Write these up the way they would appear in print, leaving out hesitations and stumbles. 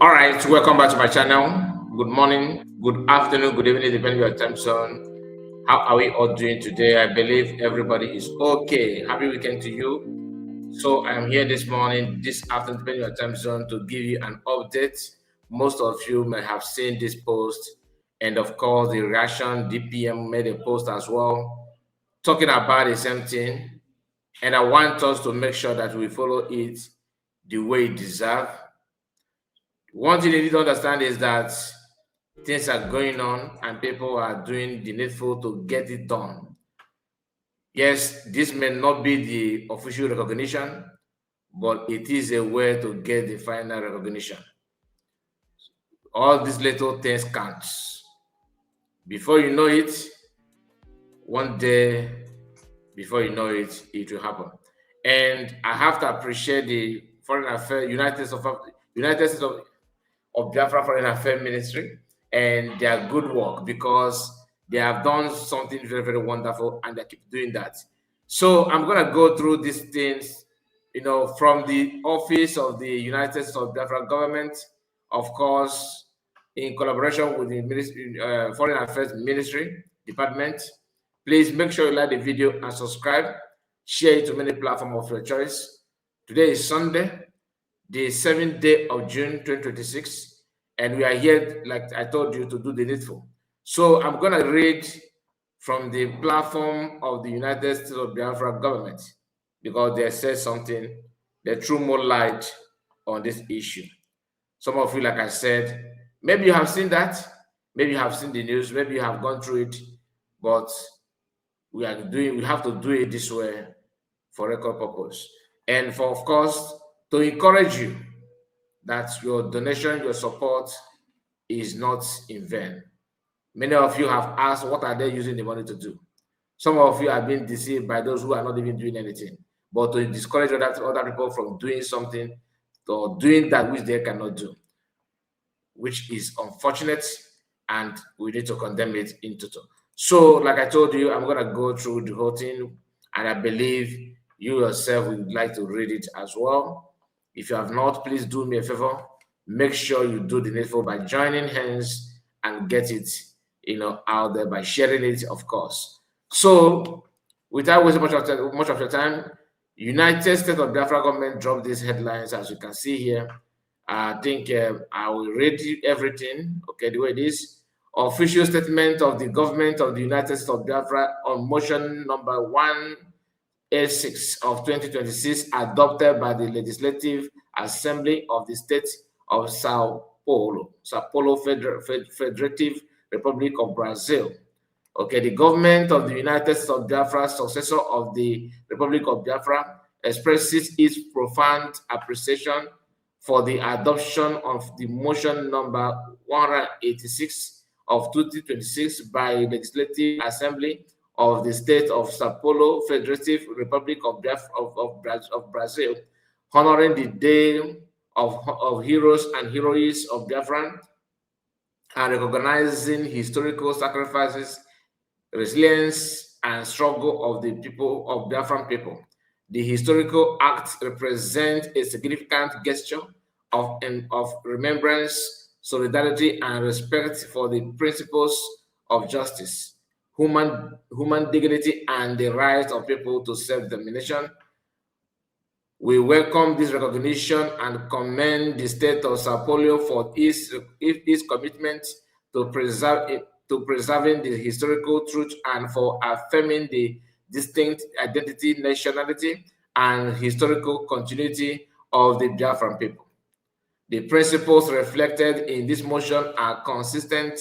All right, welcome back to my channel. Good morning, good afternoon, good evening, depending on your time zone. How are we all doing today? I believe everybody is okay. Happy weekend to you. So I'm here this morning, this afternoon, depending on your time zone, to give you an update. Most of you may have seen this post, and of course, the reaction DPM made a post as well, talking about the same thing. And I want us to make sure that we follow it the way it deserves. One thing you need to understand is that things are going on and people are doing the needful to get it done. Yes, this may not be the official recognition, but it is a way to get the final recognition. All these little things count. Before you know it, one day, before you know it, it will happen. And I have to appreciate the Foreign Affairs, United States of Biafra Foreign Affairs Ministry and their good work, because they have done something very, very wonderful and they keep doing that. So I'm going to go through these things, from the office of the United States of Biafra government, of course, in collaboration with the Foreign Affairs Ministry Department. Please make sure you like the video and subscribe. Share it to many platforms of your choice. Today is Sunday, the 7th day of June 2026, and we are here, like I told you, to do the needful. So I'm going to read from the platform of the United States of Biafra government, because they said something, they threw more light on this issue. Some of you, like I said, maybe you have seen that, maybe you have seen the news, maybe you have gone through it, but we have to do it this way for record purpose. And for, of course, to encourage you that your donation, your support is not in vain. Many of you have asked, what are they using the money to do? Some of you have been deceived by those who are not even doing anything, but to discourage other people from doing something or doing that which they cannot do, which is unfortunate, and we need to condemn it in total. So, like I told you, I'm going to go through the whole thing, and I believe you yourself would like to read it as well. If you have not, please do me a favor. Make sure you do the needful by joining hands and get it, out there, by sharing it, of course. So, without wasting much of your time, United States of Biafra government dropped these headlines, as you can see here. I think I will read everything, okay, the way it is. Official statement of the government of the United States of Biafra on motion number 186 of 2026, adopted by the Legislative Assembly of the State of Sao Paulo Federative Republic of Brazil. Okay, the government of the United States of Biafra, successor of the Republic of Biafra, expresses its profound appreciation for the adoption of the motion number 186 of 2026 by Legislative Assembly of the State of Sao Paulo Federative Republic of Brazil, honoring the Day of Heroes and Heroes of Biafra, and recognizing historical sacrifices, resilience, and struggle of the people of Biafran people. The historical act represents a significant gesture of remembrance, solidarity, and respect for the principles of justice, human dignity, and the right of people to self-determination. We welcome this recognition and commend the state of Sao Paulo for its commitment to preserving the historical truth and for affirming the distinct identity, nationality, and historical continuity of the Biafran people. The principles reflected in this motion are consistent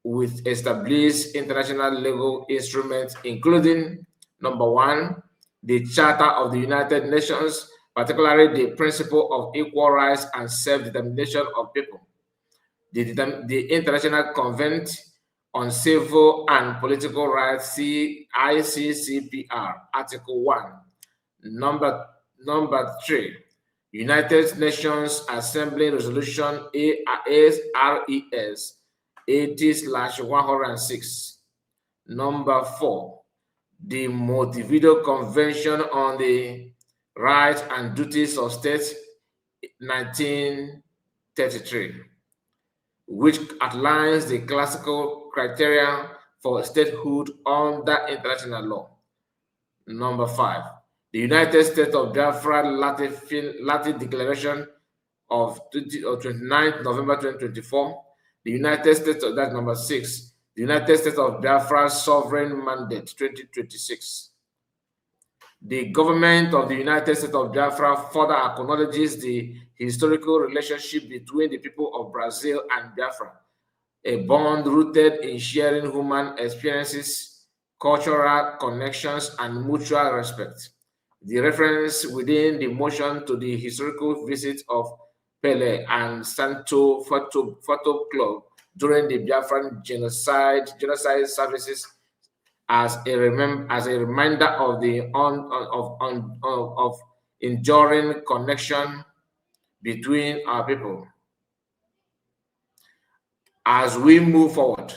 with established international legal instruments, including, number one, the Charter of the United Nations, particularly the principle of equal rights and self-determination of people, the International Convent on Civil and Political Rights, ICCPR, Article 1. Number 3, United Nations Assembly Resolution ARES 80/106. Number 4, the Montevideo Convention on the Rights and Duties of States, 1939. 33, which outlines the classical criteria for statehood under international law. Number 5, the United States of Biafra Latin Declaration of 29th November 2024. The United States of, that's number 6, the United States of Biafra Sovereign Mandate 2026. The government of the United States of Biafra further acknowledges the historical relationship between the people of Brazil and Biafra, a bond rooted in sharing human experiences, cultural connections, and mutual respect. The reference within the motion to the historical visit of Pele and Santo Photo Club during the Biafran genocide services as a reminder of the enduring connection between our people. As we move forward,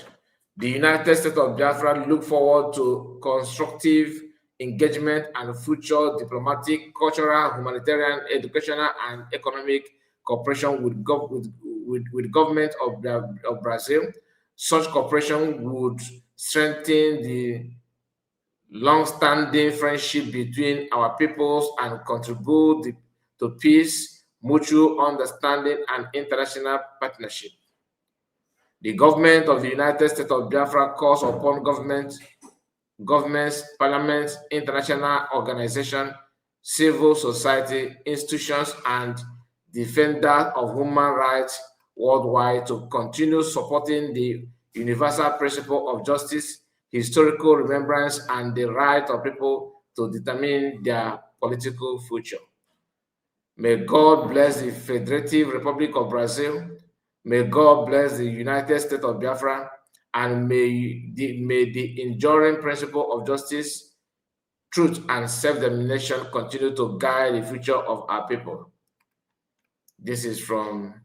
the United States of Biafra look forward to constructive engagement and future diplomatic, cultural, humanitarian, educational, and economic cooperation with government of Brazil. Such cooperation would strengthen the long-standing friendship between our peoples and contribute to peace, mutual understanding, and international partnership. The government of the United States of Biafra calls upon governments, parliaments, international organizations, civil society institutions, and defenders of human rights worldwide to continue supporting the universal principle of justice, historical remembrance, and the right of people to determine their political future. May God bless the Federative Republic of Brazil. May God bless the United States of Biafra, and may the enduring principle of justice, truth, and self-determination continue to guide the future of our people. This is from,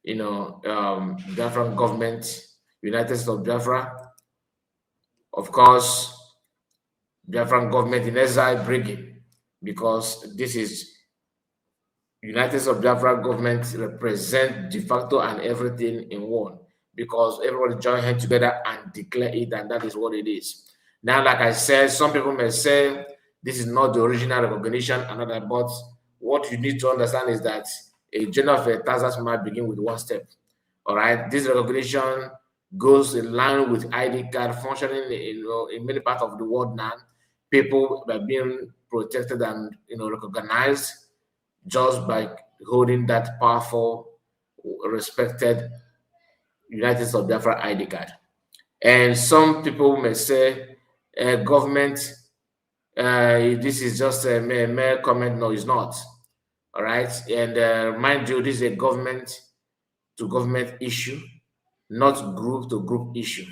Biafran government, United States of Biafra. Of course, Biafran government in exile bringing, because this is United States of Biafra government represent de facto and everything in one, because everybody join hands together and declare it, and that is what it is. Now, like I said, some people may say this is not the original recognition, another, but what you need to understand is that a journey of 1,000 miles begin with one step. All right, this recognition goes in line with ID card functioning in many parts of the world now. People are being protected and recognized just by holding that powerful, respected United States of Biafra ID card. And some people may say, government, this is just a mere comment. No, it's not. All right. And mind you, this is a government to government issue, not group to group issue.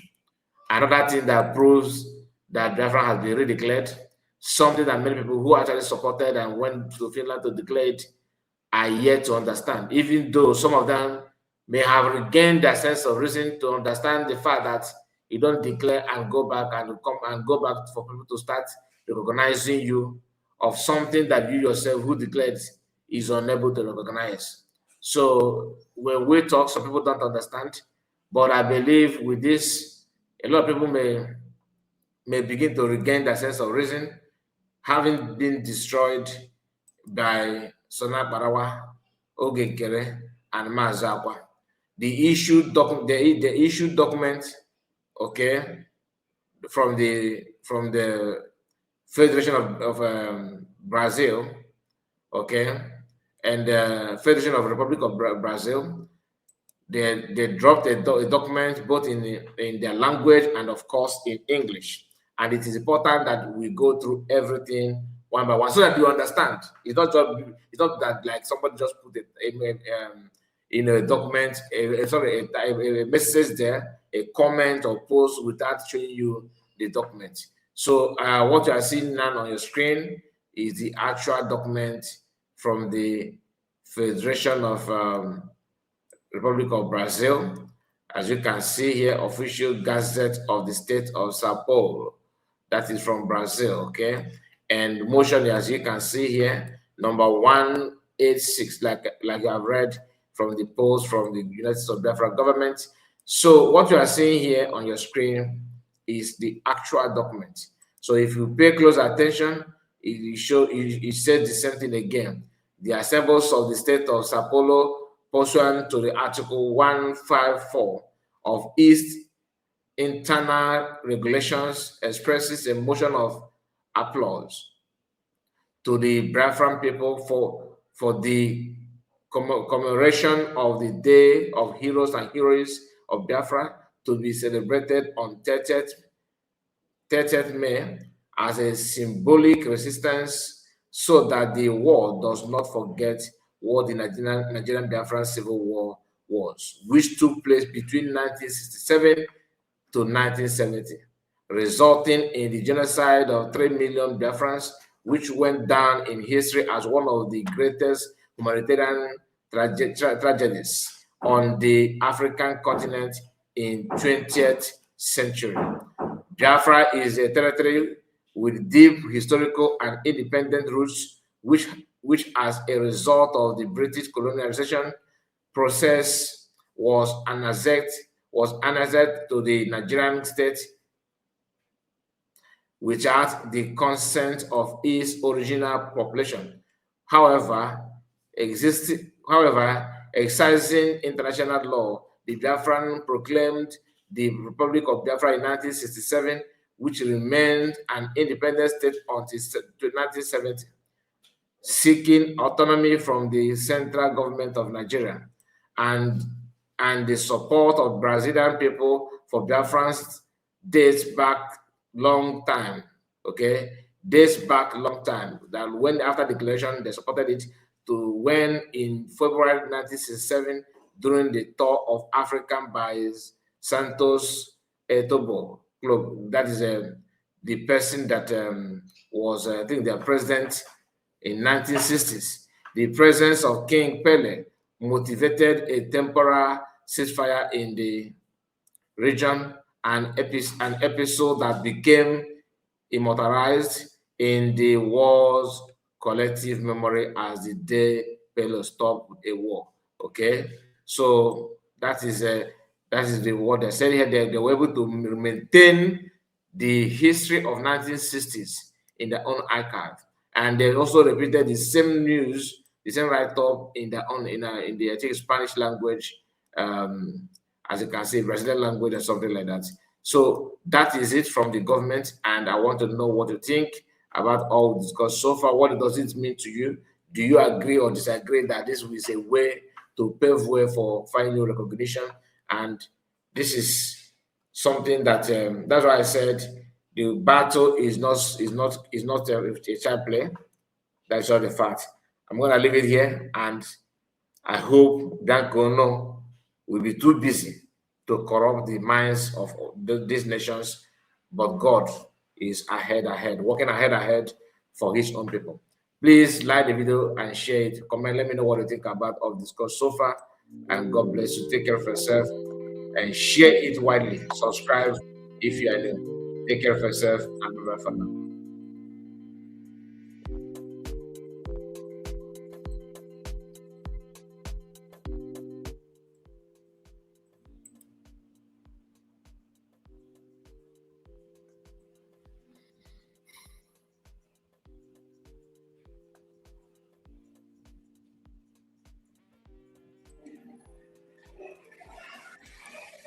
Another thing that proves that Biafra has been redeclared, something that many people who actually supported and went to Finland to declare it are yet to understand, even though some of them may have regained their sense of reason to understand the fact that you don't declare and go back and come and go back for people to start recognizing you of something that you yourself who declared is unable to recognize. So when we talk, some people don't understand, but I believe with this, a lot of people may begin to regain their sense of reason, having been destroyed by Sona Barawa, Ogekere, and Mazakwa. The issued document, okay, from the Federation of Brazil, okay, and the Federation of Republic of Brazil, they dropped a document both in their language and of course in English. And it is important that we go through everything one by one so that you understand. It's not that like somebody just put it in a document, a message there, a comment or post without showing you the document. So what you are seeing now on your screen is the actual document from the Federation of Republic of Brazil. As you can see here, official Gazette of the State of Sao Paulo. That is from Brazil, okay? And motion, as you can see here, number 186, like I've read, from the post from the United States of Biafra government. So what you are seeing here on your screen is the actual document. So if you pay close attention, it says the same thing again. The assemblies of the state of Sao Paulo, pursuant to the Article 154 of East Internal Regulations, expresses a motion of applause to the Biafran people for the commemoration of the Day of Heroes and Heroines of Biafra to be celebrated on 30th May as a symbolic resistance so that the world does not forget what the Nigerian Biafran Civil War was, which took place between 1967 to 1970, resulting in the genocide of 3 million Biafrans, which went down in history as one of the greatest humanitarian tragedies on the African continent in 20th century. Biafra is a territory with deep historical and independent roots, which as a result of the British colonization process was annexed to the Nigerian state without the consent of its original population. However, exercising international law, the Biafran proclaimed the Republic of Biafra in 1967, which remained an independent state until 1970, seeking autonomy from the central government of Nigeria, and the support of Brazilian people for Biafrans dates back long time. Okay, dates back long time. That when after declaration they supported it to when in February 1967 during the tour of Africa by Santos Etobo Club. That is the person that was I think the president in 1960s. The presence of King Pele motivated a temporary ceasefire in the region, an episode that became immortalized in the war's collective memory as the day Pele stopped a war. Okay, so that is the what they said here. They were able to maintain the history of 1960s in their own archive, and they also repeated the same news, the same write-up in their own in the I think Spanish language, as you can see, Brazilian language or something like that. So that is it from the government, and I want to know what you think about all discussed so far. What does it mean to you? Do you agree or disagree that this is a way to pave way for final recognition? And this is something that that's why I said the battle is not a child play. That's all the fact. I'm gonna leave it here, and I hope that Gono will be too busy to corrupt the minds of these nations, but God is ahead, working ahead for his own people. Please like the video and share it. Comment, let me know what you think about of discuss so far. And God bless you. Take care of yourself and share it widely. Subscribe if you are new. Take care of yourself and bye for now.